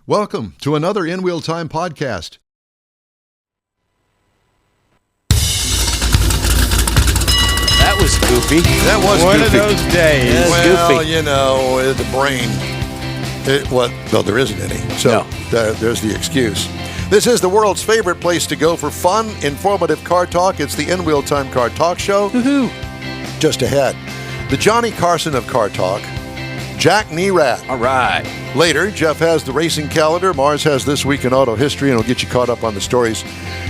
Welcome to another In Wheel Time podcast. That was goofy. That was One goofy. of those days. Yeah. Well, goofy. you know, the brain. Well, there isn't any. So there's the excuse. This is the world's favorite place to go for fun, informative car talk. It's the In Wheel Time Car Talk Show. Woohoo. Just ahead, the Johnny Carson of car talk, Jack Nerad. All right. Later, Jeff has the racing calendar. Mars has This Week in Auto History, and we'll get you caught up on the stories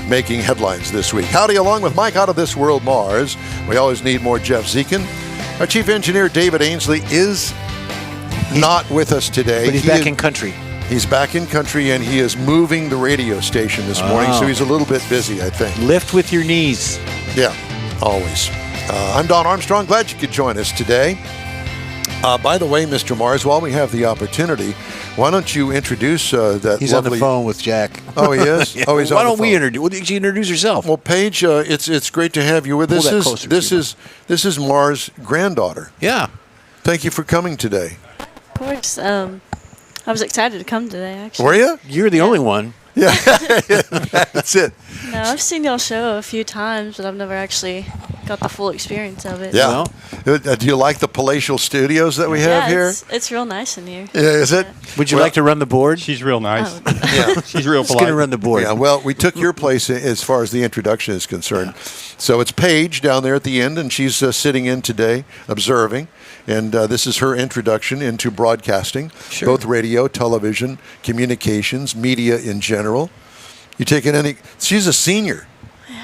making headlines this week. Howdy, along with Mike out of This World Mars. We always need more Jeff Zekin. Our chief engineer, David Ainsley, is not with us today. But he's back in country. He's back in country, and he is moving the radio station this morning, so he's a little bit busy, I think. Lift with your knees. Yeah, always. I'm Don Armstrong. Glad you could join us today. By the way, Mr. Mars, while we have the opportunity, why don't you introduce that He's lovely... on the phone with Jack. Oh, he is? Yeah. Oh, he's Why on the don't we phone. introduce? Well, you introduce yourself. Well, Paige, it's great to have you with us. Pull that closer to This is Mars' granddaughter. Yeah. Thank you for coming today. Of course. I was excited to come today, actually. Were you? You're the only one. Yeah, that's it. No, I've seen y'all show a few times, but I've never actually got the full experience of it. Yeah. Do you like the palatial studios that we have here? It's real nice in here. Yeah, is it? Would you like to run the board? She's real nice. Oh, Yeah. She's real Who's going polite. to run the board? Yeah, well, we took your place as far as the introduction is concerned. So it's Paige down there at the end, and she's sitting in today, observing. And this is her introduction into broadcasting, Sure. both radio, television, communications, media in general. You taking any? She's a senior.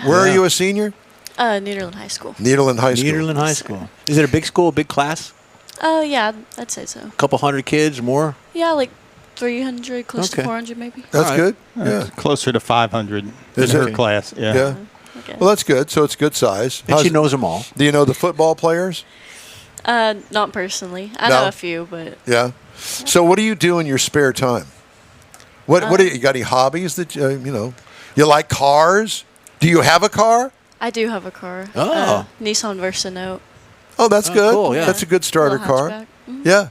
Where are you a senior? Nederland High School. Nederland High School. Nederland High School. Is it a big school, a big class? Oh, yeah, I'd say so. A couple hundred kids, more? Yeah, like 300, close Okay. to 400 maybe. That's All right. good. It's closer to 500 Is in her it? class. Yeah. Yeah. Okay. Well, that's good. So it's good size. And she knows them all. Do you know the football players? Not personally. I No. know a few, but Yeah. So what do you do in your spare time? What do you got? Any hobbies that you like cars? Do you have a car? I do have a car. Oh. Nissan Versa Note. Oh, that's good. cool, yeah. That's a good starter Little car. hatchback. Mhm. Yeah.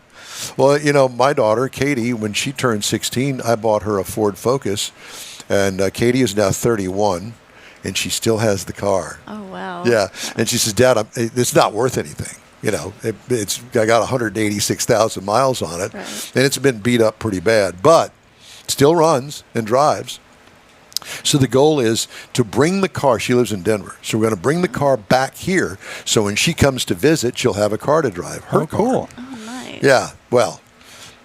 Well, my daughter, Katie, when she turned 16, I bought her a Ford Focus. And Katie is now 31, and she still has the car. Oh, wow. Yeah. And she says, Dad, it's not worth anything. I got 186,000 miles on it, Right. and it's been beat up pretty bad, but still runs and drives. So the goal is to bring the car. She lives in Denver, so we're going to bring the car back here. So when she comes to visit, she'll have a car to drive. Her car. Cool. Oh, nice. Yeah. Well,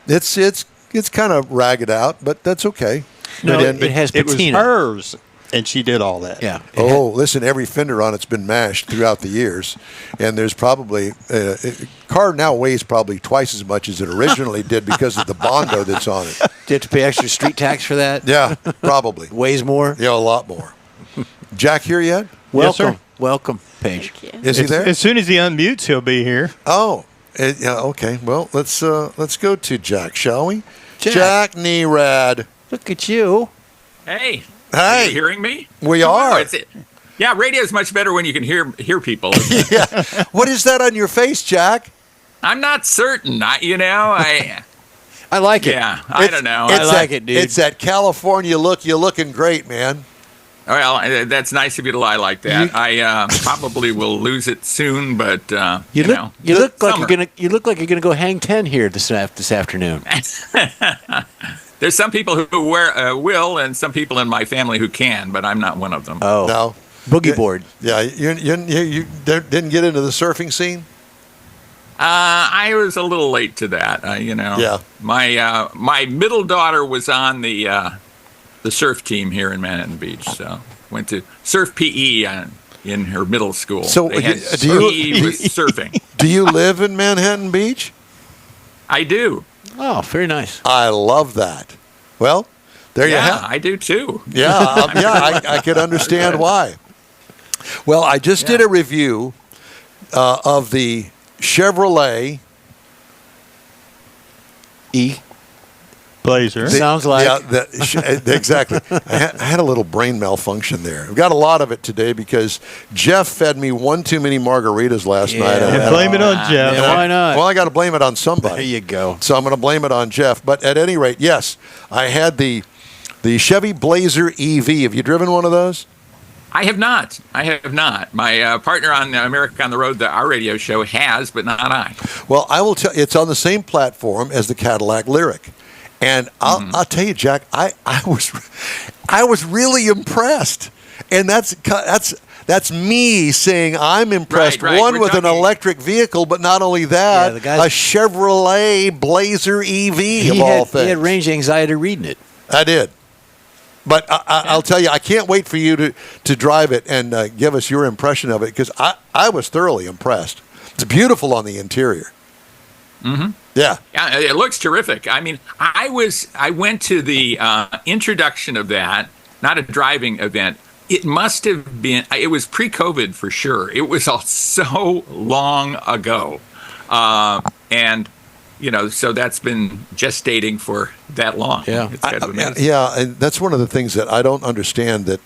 it's kind of ragged out, but that's okay. No, But it has It was patina. hers, and she did all that. Yeah. Oh, listen, every fender on it's been mashed throughout the years. And there's probably, car now weighs probably twice as much as it originally did because of the Bondo that's on it. Do you have to pay extra street tax for that? Yeah, probably. Weighs more? Yeah, a lot more. Jack here yet? Welcome. sir. Welcome, Paige. Thank you. Is he there? As soon as he unmutes, he'll be here. Oh, yeah, okay. Well, let's go to Jack, shall we? Jack. Nerad. Look at you. Hey. Hey. Are you hearing me? We Oh, are. Yeah, radio is much better when you can hear people. isn't it? Yeah. What is that on your face, Jack? I'm not certain. I like it. yeah, I don't know. I like it, dude. It's that California look. You're looking great, man. Well, that's nice of you to lie like that. I probably will lose it soon, but You look like summer. you're gonna go hang 10 here this afternoon. There's some people who will, and some people in my family who can, but I'm not one of them. Oh, No. boogie board. Yeah, you didn't get into the surfing scene? I was a little late to that. Yeah. My middle daughter was on the surf team here in Manhattan Beach, so went to surf PE in her middle school. So, they had do you- PE with surfing. Do you live in Manhattan Beach? I do. Oh, very nice. I love that. Well, there you Yeah, have. I do too. Yeah, I could understand why. Well, I just did a review of the Chevrolet E. Blazer. Sounds like. Yeah, exactly. I had a little brain malfunction there. I've got a lot of it today because Jeff fed me one too many margaritas last night. And blame it on Jeff. Yeah, why not? Well, I got to blame it on somebody. There you go. So I'm going to blame it on Jeff. But at any rate, yes, I had the Chevy Blazer EV. Have you driven one of those? I have not. My partner on America on the Road, our radio show, has, but not I. Well, I will tell you, it's on the same platform as the Cadillac Lyric. And I'll tell you, Jack, I was really impressed. And that's me saying I'm impressed. Right. One We're with an talking- electric vehicle, but not only that, the guy's- a Chevrolet Blazer EV of all things. He had range anxiety reading it. I did. But I'll tell you, I can't wait for you to drive it and give us your impression of it because I was thoroughly impressed. It's beautiful on the interior. Mm-hmm. Yeah. Yeah, it looks terrific. I mean, I went to the introduction of that, not a driving event. It must have been, it was pre-COVID for sure. It was all so long ago. And, so that's been gestating for that long. Yeah. It's kind of amazing. Yeah, and that's one of the things that I don't understand that,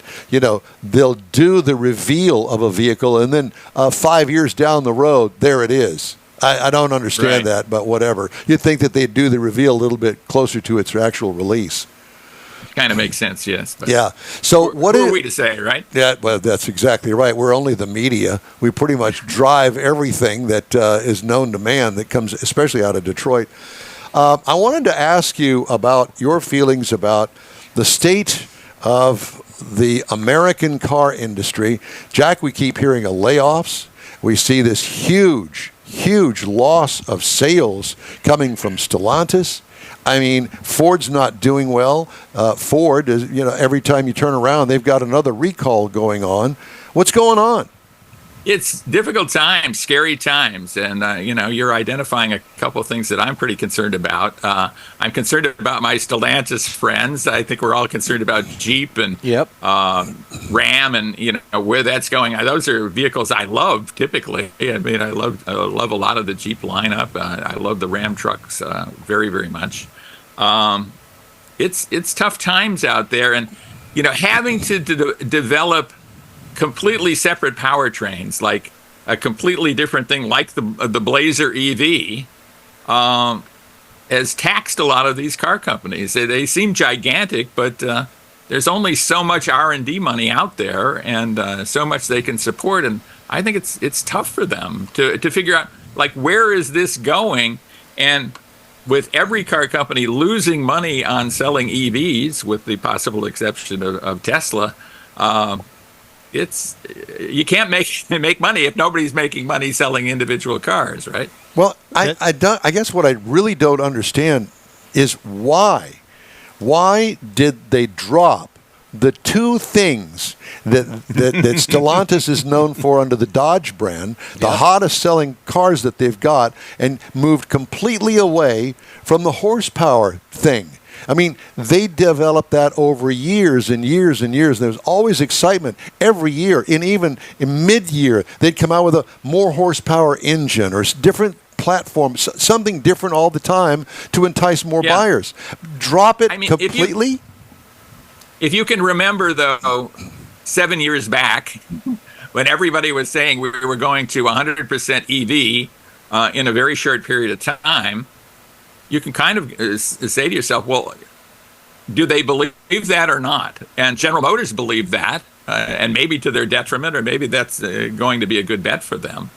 they'll do the reveal of a vehicle and then 5 years down the road, there it is. I don't understand that, but whatever. You'd think that they'd do the reveal a little bit closer to its actual release. Kind of makes sense, yes. But Yeah. So who are we to say, right? Yeah, well, that's exactly right. We're only the media. We pretty much drive everything that is known to man that comes, especially out of Detroit. I wanted to ask you about your feelings about the state of the American car industry. Jack, we keep hearing of layoffs. We see this huge loss of sales coming from Stellantis. I mean, Ford's not doing well. Ford is, every time you turn around, they've got another recall going on. What's going on? It's difficult times, scary times, and you're identifying a couple of things that I'm pretty concerned about. I'm concerned about my Stellantis friends. I think we're all concerned about Jeep and Ram, and where that's going. Those are vehicles I love typically. I mean, I love a lot of the Jeep lineup. I love the Ram trucks very, very much. It's tough times out there, and having to develop completely separate powertrains, like a completely different thing, like the Blazer EV, has taxed a lot of these car companies. They seem gigantic, but there's only so much R&D money out there, and so much they can support. And I think it's tough for them to figure out, like, where is this going? And with every car company losing money on selling EVs, with the possible exception of Tesla, you can't make money if nobody's making money selling individual cars, right? Well, I guess what I really don't understand is why did they drop the two things that Stellantis is known for under the Dodge brand, the hottest selling cars that they've got, and moved completely away from the horsepower thing? I mean, they developed that over years and years and years. There was always excitement every year. And even in mid-year, they'd come out with a more horsepower engine or different platform, something different all the time to entice more buyers. Drop it completely? If you can remember, though, 7 years back, when everybody was saying we were going to 100% EV in a very short period of time, you can kind of say to yourself, well, do they believe that or not? And General Motors believed that, and maybe to their detriment, or maybe that's going to be a good bet for them.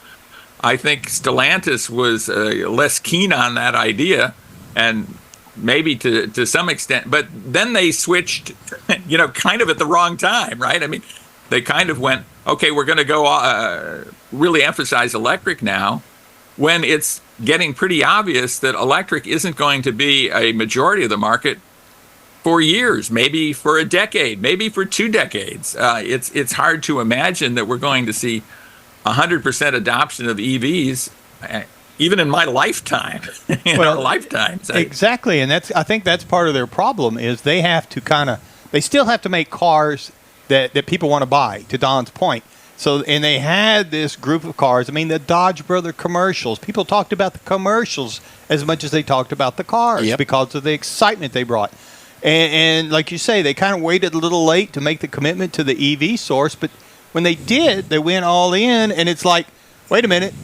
I think Stellantis was less keen on that idea, and maybe to some extent, but then they switched, kind of at the wrong time, right? I mean, they kind of went, okay, we're going to go really emphasize electric now, when it's getting pretty obvious that electric isn't going to be a majority of the market for years, maybe for a decade, maybe for 2 decades. It's hard to imagine that we're going to see 100% adoption of EVs, even in my lifetime, our lifetimes. Exactly, and I think that's part of their problem is they have to they still have to make cars that people want to buy, to Don's point. So, and they had this group of cars. I mean, the Dodge Brother commercials. People talked about the commercials as much as they talked about the cars because of the excitement they brought. And like you say, they kind of waited a little late to make the commitment to the EV source. But when they did, they went all in. And it's like, wait a minute.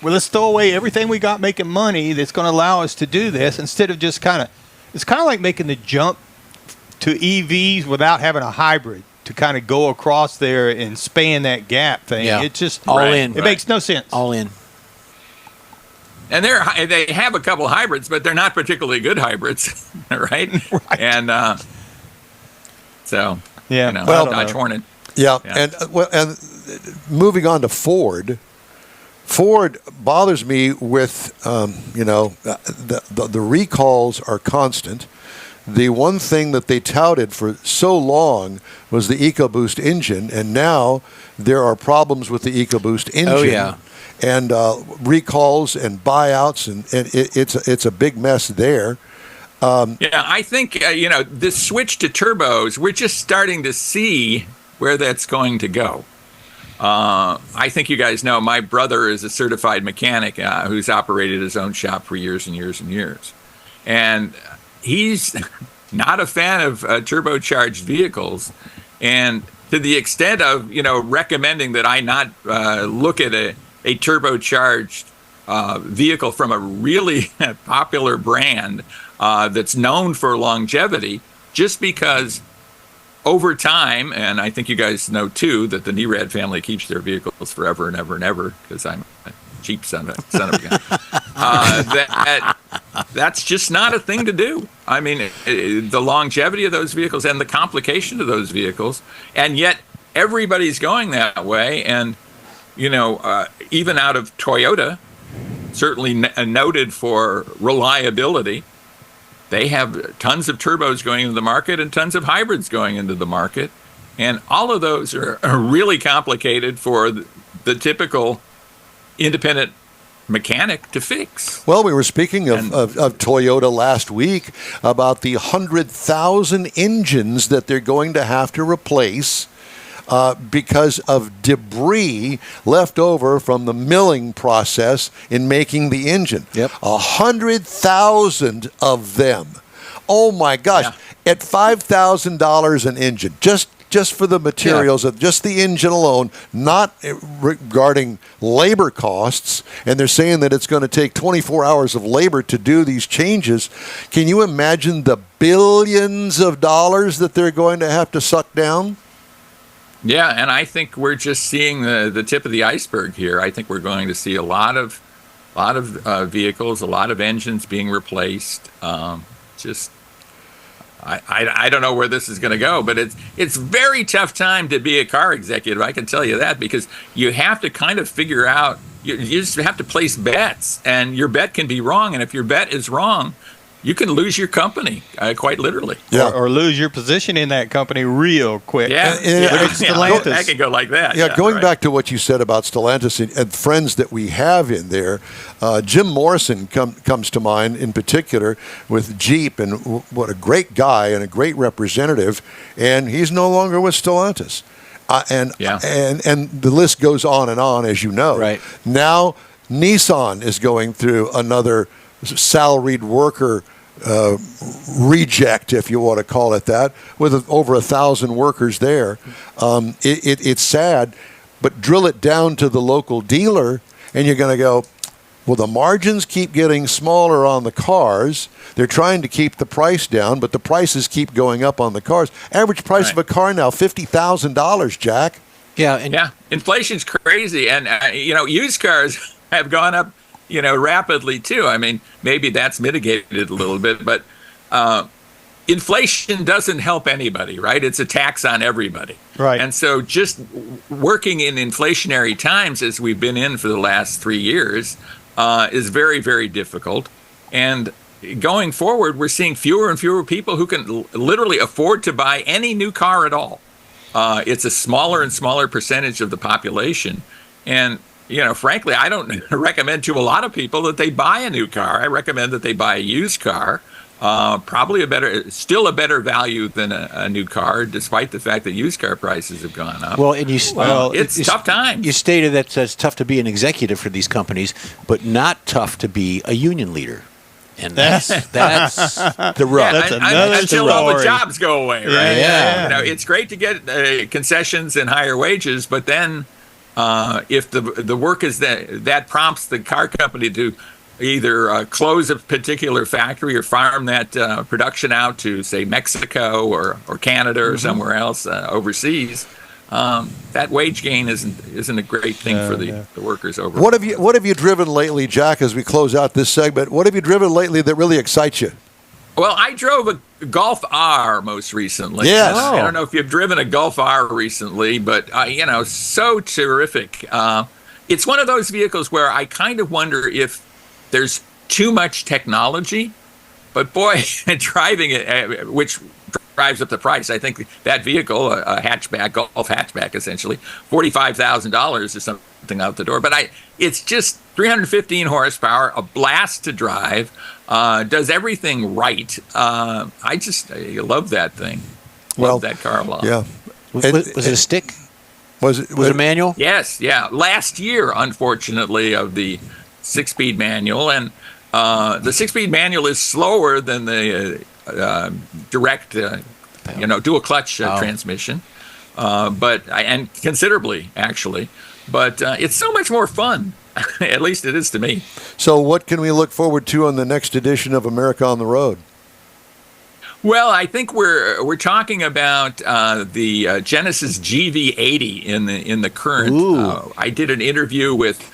Well, let's throw away everything we got making money that's going to allow us to do this instead of just it's kind of like making the jump to EVs without having a hybrid to kind of go across there and span that gap thing. Yeah. It's just all in. It makes no sense. All in. And they have a couple hybrids, but they're not particularly good hybrids, right? And so, Dodge Hornet. Yeah. And moving on to Ford. Ford bothers me with, the recalls are constant. The one thing that they touted for so long was the EcoBoost engine, and now there are problems with the EcoBoost engine. Oh, yeah. And recalls and buyouts, and it's a big mess there. I think, this switch to turbos, we're just starting to see where that's going to go. I think you guys know my brother is a certified mechanic who's operated his own shop for years and years and years. And he's not a fan of turbocharged vehicles. And to the extent of, recommending that I not look at a turbocharged vehicle from a really popular brand that's known for longevity, just because over time, and I think you guys know too, that the Nerad family keeps their vehicles forever and ever and ever, because I'm a cheap son of a gun. That's just not a thing to do. I mean, the longevity of those vehicles and the complication of those vehicles, and yet everybody's going that way. And even out of Toyota, certainly noted for reliability. They have tons of turbos going into the market and tons of hybrids going into the market. And all of those are really complicated for the typical independent mechanic to fix. Well, we were speaking of Toyota last week about the 100,000 engines that they're going to have to replace because of debris left over from the milling process in making the engine. 100,000 of them. Oh my gosh! Yeah. At $5,000 an engine, just for the materials of just the engine alone, not regarding labor costs. And they're saying that it's going to take 24 hours of labor to do these changes. Can you imagine the billions of dollars that they're going to have to suck down? Yeah, and I think we're just seeing the tip of the iceberg here. I think we're going to see a lot of vehicles, a lot of engines being replaced. I don't know where this is going to go, but it's very tough time to be a car executive. I can tell you that, because you have to kind of figure out. You just have to place bets, and your bet can be wrong. And if your bet is wrong, you can lose your company, quite literally. Yeah. Or lose your position in that company real quick. Yeah. Stellantis. That can go like that. Yeah, going back to what you said about Stellantis and friends that we have in there, Jim Morrison comes to mind in particular with Jeep, and what a great guy and a great representative, and he's no longer with Stellantis. And the list goes on, as you know. Right. Now, Nissan is going through another salaried worker reject, if you want to call it that, with over 1,000 workers there. It's sad, but drill it down to the local dealer, and you're going to go, well, the margins keep getting smaller on the cars. They're trying to keep the price down, but the prices keep going up on the cars. Average price of a car now, $50,000, Jack. Yeah. Inflation's crazy, and used cars have gone up rapidly too. I mean, maybe that's mitigated a little bit, but inflation doesn't help anybody, right? It's a tax on everybody. Right. And so just working in inflationary times, as we've been in for the last 3 years, is very, very difficult. And going forward, we're seeing fewer and fewer people who can literally afford to buy any new car at all. It's a smaller and smaller percentage of the population. And frankly, I don't recommend to a lot of people that they buy a new car. I recommend that they buy a used car probably still a better value than a new car, despite the fact that used car prices have gone up. Well, and it's tough times. You stated that it's tough to be an executive for these companies, but not tough to be a union leader. And that's the rub. That's another until all the story. jobs go away, right? Yeah. You know, it's great to get concessions and higher wages, but then if the work is that prompts the car company to either close a particular factory or farm that production out to, say, Mexico or Canada or somewhere else overseas, that wage gain isn't a great thing for the workers overall. What have you driven lately, Jack, as we close out this segment? What have you driven lately that really excites you? Well, I drove a Golf R most recently. Yes. I don't know if you've driven a Golf R recently, but, so terrific. It's one of those vehicles where I kind of wonder if there's too much technology, but boy, driving it, which drives up the price. I think that vehicle, a hatchback, Golf hatchback, essentially, $45,000 is something out the door. But it's just 315 horsepower, a blast to drive, does everything right. I love that thing. Love that car a lot. Yeah. Was it a stick? Was it a manual? Yes, yeah. Last year, unfortunately, of the 6-speed manual, and the 6-speed manual is slower than the direct, dual clutch transmission, and considerably actually. But it's so much more fun. At least it is to me. So, what can we look forward to on the next edition of America on the Road? Well, I think we're talking about the Genesis GV80 in the current. I did an interview with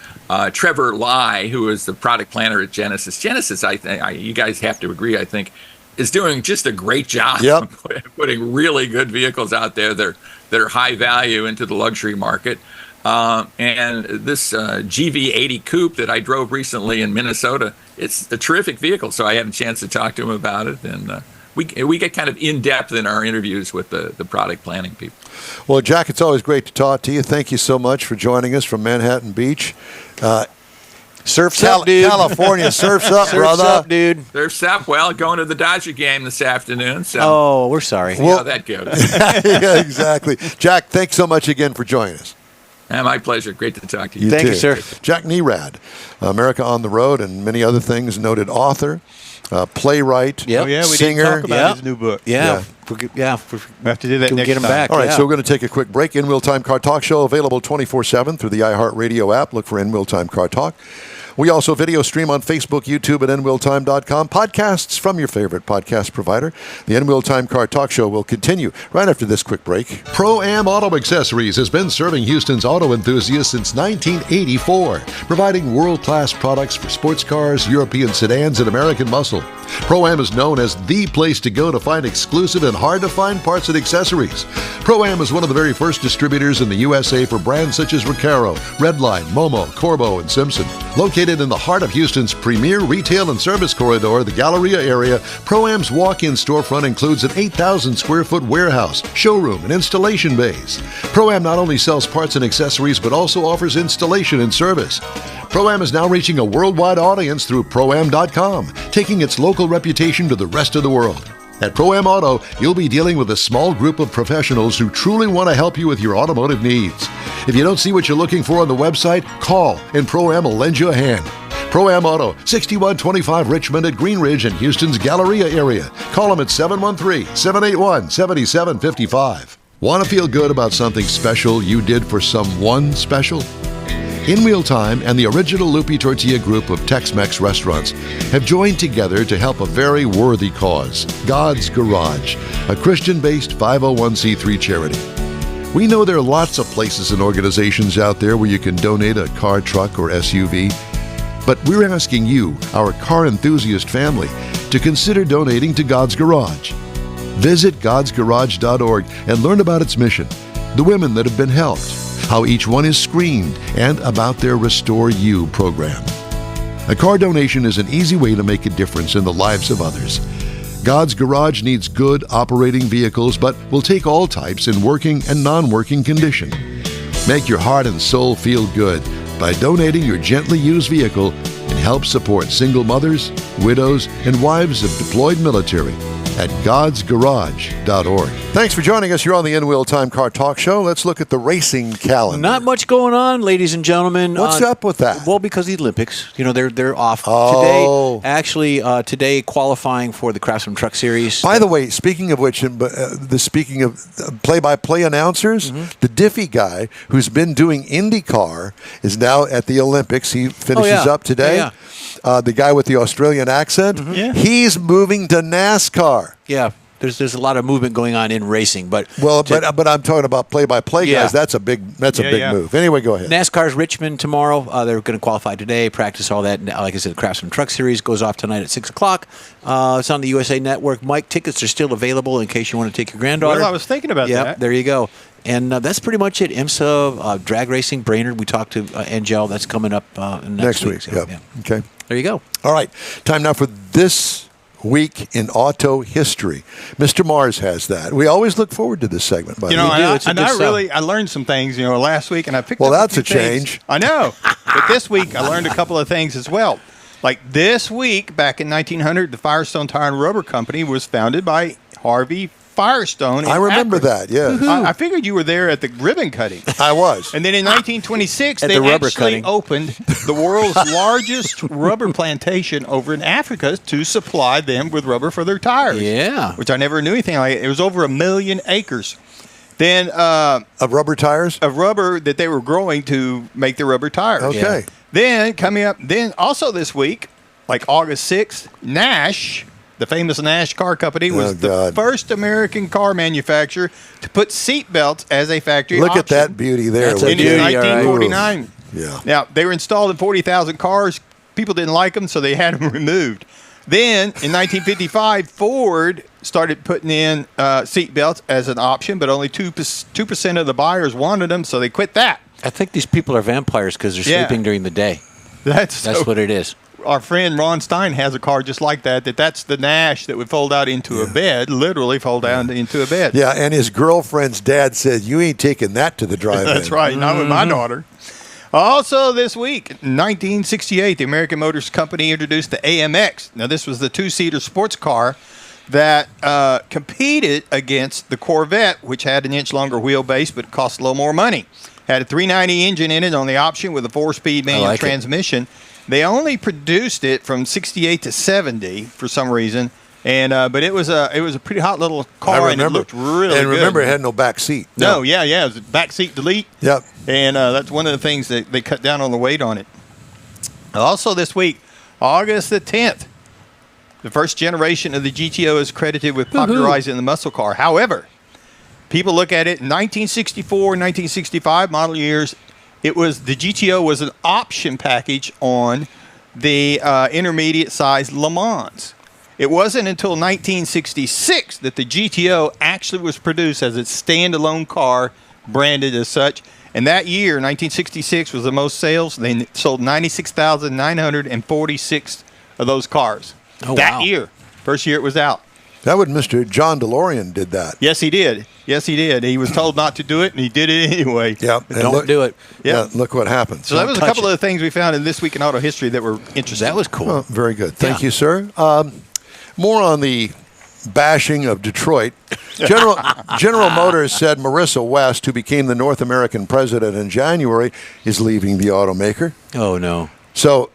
Trevor Lai, who is the product planner at Genesis. Genesis, I think, you guys have to agree, I think, is doing just a great job putting really good vehicles out there that are high value into the luxury market. And this GV80 Coupe that I drove recently in Minnesota, it's a terrific vehicle. So I had a chance to talk to him about it, and we get kind of in depth in our interviews with the product planning people. Well, Jack, it's always great to talk to you. Thank you so much for joining us from Manhattan Beach. Surf's up, dude. California, surf's up, brother. Surf's up, dude. Surf's up. Well, going to the Dodger game this afternoon. So oh, we're sorry. See how that goes. Yeah, exactly. Jack, thanks so much again for joining us. My pleasure. Great to talk to you. Thank you, sir. Jack Nerad, America on the Road, and many other things, noted author, playwright, Yep. Oh, yeah, we singer. didn't talk about his new book. Yeah. Yeah. We have to do that Can we next get him time. back? All right, Yeah. so we're going to take a quick break. In-Wheel Time Car Talk Show, available 24/7 through the iHeartRadio app. Look for In-Wheel Time Car Talk. We also video stream on Facebook, YouTube, at nwheeltime.com. Podcasts from your favorite podcast provider. The In-Wheel Time Car Talk Show will continue right after this quick break. Pro-Am Auto Accessories has been serving Houston's auto enthusiasts since 1984, providing world-class products for sports cars, European sedans, and American muscle. Pro-Am is known as the place to go to find exclusive and hard-to-find parts and accessories. Pro-Am is one of the very first distributors in the USA for brands such as Recaro, Redline, Momo, Corbo, and Simpson. Located in the heart of Houston's premier retail and service corridor, the Galleria area, Pro-Am's walk-in storefront includes an 8,000 square foot warehouse, showroom, and installation bays. Pro-Am not only sells parts and accessories, but also offers installation and service. Pro-Am is now reaching a worldwide audience through Pro-Am.com, taking its local reputation to the rest of the world. At Pro-Am Auto, you'll be dealing with a small group of professionals who truly want to help you with your automotive needs. If you don't see what you're looking for on the website, call and Pro-Am will lend you a hand. Pro-Am Auto, 6125 Richmond at Green Ridge in Houston's Galleria area. Call them at 713-781-7755. Want to feel good about something special you did for someone special? In-Wheel Time and the original Lupe Tortilla group of Tex-Mex restaurants have joined together to help a very worthy cause, God's Garage, a Christian-based 501c3 charity. We know there are lots of places and organizations out there where you can donate a car, truck, or SUV, but we're asking you, our car enthusiast family, to consider donating to God's Garage. Visit godsgarage.org and learn about its mission, the women that have been helped, how each one is screened, and about their Restore You program. A car donation is an easy way to make a difference in the lives of others. God's Garage needs good operating vehicles, but will take all types in working and non-working condition. Make your heart and soul feel good by donating your gently used vehicle and help support single mothers, widows, and wives of deployed military at godsgarage.org. Thanks for joining us here on the In-Wheel Time Car Talk Show. Let's look at the racing calendar. Not much going on, ladies and gentlemen. What's up with that? Well, because the Olympics, they're off Oh. today. Actually, today qualifying for the Craftsman Truck Series. By the way, speaking of which, speaking of play-by-play announcers, the Diffie guy who's been doing IndyCar is now at the Olympics. He finishes up today. Yeah. The guy with the Australian accent, Yeah. he's moving to NASCAR. Yeah, there's a lot of movement going on in racing, but But I'm talking about play-by-play Yeah. guys. That's a big Yeah. move. Anyway, go ahead. NASCAR's Richmond tomorrow. They're going to qualify today, practice all that. Like I said, the Craftsman Truck Series goes off tonight at 6 o'clock. It's on the USA Network. Mike, tickets are still available in case you want to take your granddaughter. Well, I was thinking about Yep, that. there you go. And that's pretty much it. IMSA, drag racing, Brainerd. We talked to Angel. That's coming up next week. So, Yeah. Okay. There you go. All right. Time now for this week in auto history. Mr. Mars has that. We always look forward to this segment. By the way. It's a good stuff. I learned some things, last week, and I picked Well, up that's few a change. things. I know. But this week, I learned a couple of things as well. Like this week, back in 1900, the Firestone Tire and Rubber Company was founded by Harvey Firestone. I remember Akron. that, yes. I figured you were there at the ribbon cutting. I was. And then in 1926, At they the rubber actually cutting. opened the world's largest rubber plantation over in Africa to supply them with rubber for their tires. Yeah. Which I never knew anything like. It was over 1 million acres. Then Of rubber tires? of rubber that they were growing to make the rubber tires. Okay. Then coming up, then also this week, like August 6th, Nash, the famous Nash car company, was the God. first American car manufacturer to put seat belts as a factory Look option. at that beauty there. That's a would In you? beauty, all right. 1949. Yeah. Now, they were installed in 40,000 cars. People didn't like them, so they had them removed. Then, in 1955, Ford started putting in seat belts as an option, but only 2% of the buyers wanted them, so they quit that. I think these people are vampires because they're Yeah. sleeping during the day. That's That's what it is. Our friend Ron Stein has a car just like that. That's the Nash that would fold out into a bed, literally fold down into a bed. Yeah, and his girlfriend's dad said, "You ain't taking that to the drive-in." That's right. Not with my daughter. Also this week, 1968, the American Motors Company introduced the AMX. Now, this was the two-seater sports car that competed against the Corvette, which had an inch longer wheelbase but cost a little more money. Had a 390 engine in it on the option with a 4-speed manual like it. transmission. They only produced it from 68 to 70 for some reason. And but it was a pretty hot little car, I and it remember. looked really and good. remember, it had no back seat. No, yeah, it was a backseat delete. Yep. And that's one of the things that they cut down on the weight on it. Also this week, August the 10th, the first generation of the GTO is credited with popularizing the muscle car. However, people look at it in 1964, 1965 model years, the GTO was an option package on the intermediate size Le Mans. It wasn't until 1966 that the GTO actually was produced as a standalone car, branded as such. And that year, 1966, was the most sales. They sold 96,946 of those cars. Oh, that wow. year. First year it was out. That would Mr. John DeLorean did that. Yes, he did. Yes, he did. He was told not to do it, and he did it anyway. Yep. And Don't do it. Yeah. Look what happened. So that was a touch couple it. of the things we found in This Week in Auto History that were interesting. That was cool. Oh, very good. Thank Yeah. you, sir. More on the bashing of Detroit. General Motors said Marissa West, who became the North American president in January, is leaving the automaker. Oh, no. So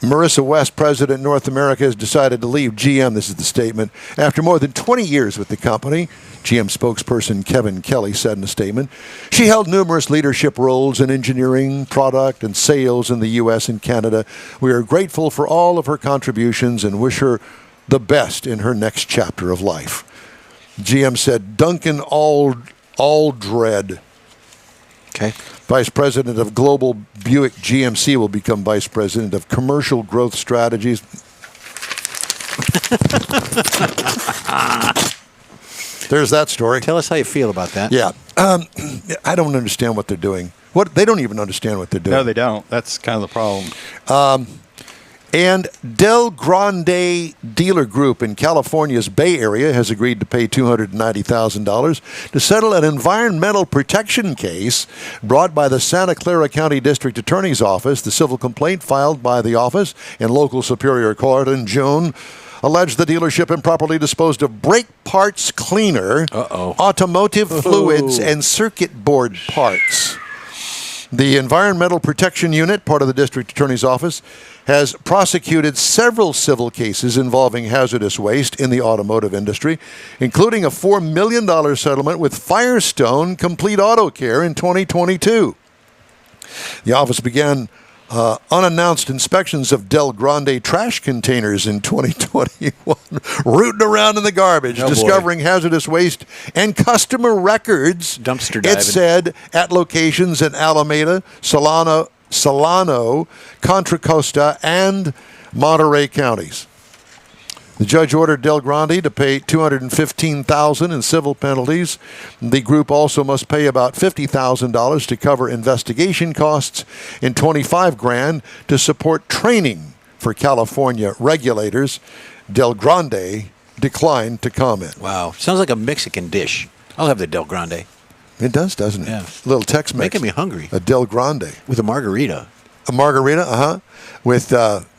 Marissa West, president North America, has decided to leave GM. This is the statement. After more than 20 years with the company, GM spokesperson Kevin Kelly said in a statement, she held numerous leadership roles in engineering, product, and sales in the U.S. and Canada. We are grateful for all of her contributions and wish her the best in her next chapter of life. GM said Duncan Aldred, Okay. Vice President of Global Buick GMC, will become Vice President of Commercial Growth Strategies. There's that story. Tell us how you feel about that. Yeah. I don't understand what they're doing. They don't even understand what they're doing. No, they don't. That's kind of the problem. And Del Grande Dealer Group in California's Bay Area has agreed to pay $290,000 to settle an environmental protection case brought by the Santa Clara County District Attorney's Office. The civil complaint filed by the office in local Superior Court in June alleged the dealership improperly disposed of brake parts cleaner, automotive fluids, and circuit board parts. The Environmental Protection Unit, part of the District Attorney's Office, has prosecuted several civil cases involving hazardous waste in the automotive industry, including a $4 million settlement with Firestone Complete Auto Care in 2022. The office began unannounced inspections of Del Grande trash containers in 2021, rooting around in the garbage, discovering hazardous waste and customer records, dumpster diving. It said, at locations in Alameda, Solano, Contra Costa, and Monterey counties. The judge ordered Del Grande to pay $215,000 in civil penalties. The group also must pay about $50,000 to cover investigation costs and $25,000 to support training for California regulators. Del Grande declined to comment. Wow. Sounds like a Mexican dish. I'll have the Del Grande. It does, doesn't it? Yeah. A little Tex-Mex. Making me hungry. A Del Grande. With a margarita. A margarita, with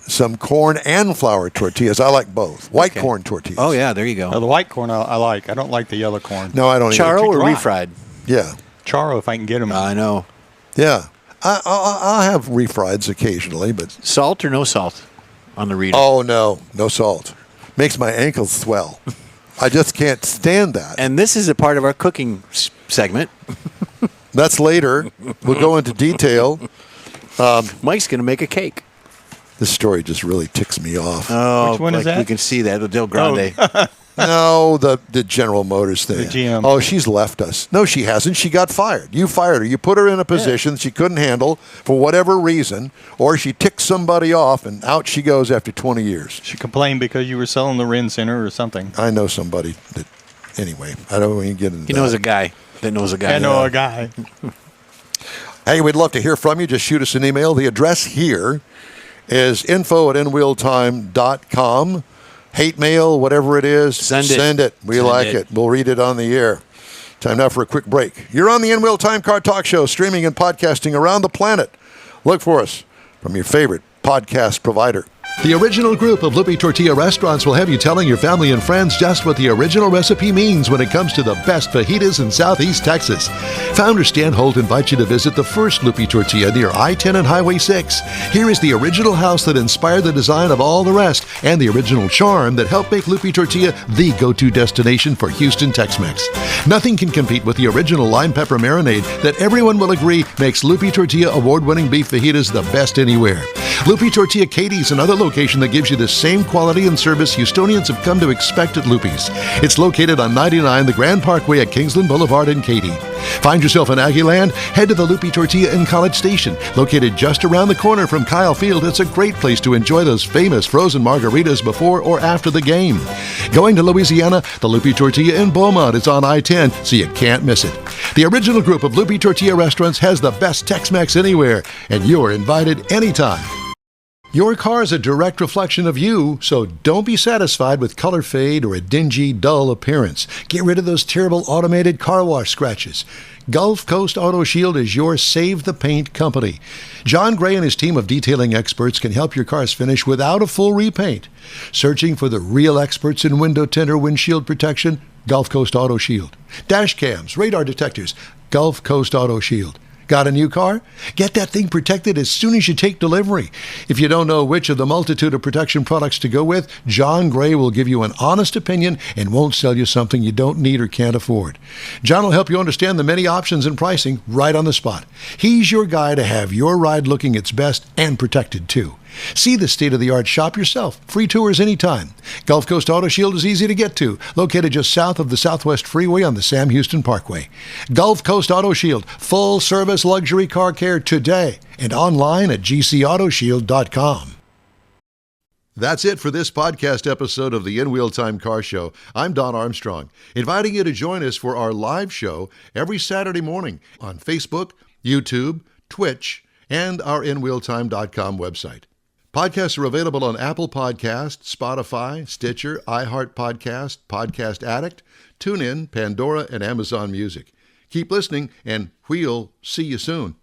some corn and flour tortillas. I like both. White corn tortillas. Oh, yeah, there you go. The white corn I like. I don't like the yellow corn. No, I don't either. Charo or dry. refried? Yeah. Charo, if I can get them. I know. Yeah. I'll have refrieds occasionally, but... Salt or no salt on the Rita? Oh, no. No salt. Makes my ankles swell. I just can't stand that. And this is a part of our cooking segment. That's later. We'll go into detail. Mike's going to make a cake. This story just really ticks me off. Oh, which one is that? We can see that. The Del Grande. No, the General Motors thing. The GM. Oh, she's left us. No, she hasn't. She got fired. You fired her. You put her in a position she couldn't handle for whatever reason, or she ticked somebody off, and out she goes after 20 years. She complained because you were selling the Ren Center or something. I know somebody that... Anyway, I don't even get into He knows a guy that knows a guy. I know a guy. Hey, we'd love to hear from you. Just shoot us an email. The address here is info@nwheeltime.com. Hate mail, whatever it is, send it. We like it. We'll read it on the air. Time now for a quick break. You're on the In-Wheel Time Car Talk Show, streaming and podcasting around the planet. Look for us from your favorite podcast provider. The original group of Lupe Tortilla restaurants will have you telling your family and friends just what the original recipe means when it comes to the best fajitas in Southeast Texas. Founder Stan Holt invites you to visit the first Lupe Tortilla near I-10 and Highway 6. Here is the original house that inspired the design of all the rest and the original charm that helped make Lupe Tortilla the go-to destination for Houston Tex-Mex. Nothing can compete with the original lime pepper marinade that everyone will agree makes Lupe Tortilla award-winning beef fajitas the best anywhere. Lupe Tortilla Katie's another location that gives you the same quality and service Houstonians have come to expect at Lupe's. It's located on 99 the Grand Parkway at Kingsland Boulevard in Katy. Find yourself in Aggieland? Head to the Lupe Tortilla in College Station. Located just around the corner from Kyle Field, it's a great place to enjoy those famous frozen margaritas before or after the game. Going to Louisiana, the Lupe Tortilla in Beaumont is on I-10, so you can't miss it. The original group of Lupe Tortilla restaurants has the best Tex-Mex anywhere, and you're invited anytime. Your car is a direct reflection of you, so don't be satisfied with color fade or a dingy, dull appearance. Get rid of those terrible automated car wash scratches. Gulf Coast Auto Shield is your Save the Paint company. John Gray and his team of detailing experts can help your cars finish without a full repaint. Searching for the real experts in window tint or windshield protection? Gulf Coast Auto Shield. Dash cams, radar detectors? Gulf Coast Auto Shield. Got a new car? Get that thing protected as soon as you take delivery. If you don't know which of the multitude of protection products to go with, John Gray will give you an honest opinion and won't sell you something you don't need or can't afford. John will help you understand the many options and pricing right on the spot. He's your guy to have your ride looking its best and protected too. See the state-of-the-art shop yourself. Free tours anytime. Gulf Coast Auto Shield is easy to get to, located just south of the Southwest Freeway on the Sam Houston Parkway. Gulf Coast Auto Shield, full-service luxury car care today, and online at gcautoshield.com. That's it for this podcast episode of the In-Wheel Time Car Show. I'm Don Armstrong, inviting you to join us for our live show every Saturday morning on Facebook, YouTube, Twitch, and our InWheelTime.com website. Podcasts are available on Apple Podcasts, Spotify, Stitcher, iHeart Podcast, Podcast Addict, TuneIn, Pandora, and Amazon Music. Keep listening, and we'll see you soon.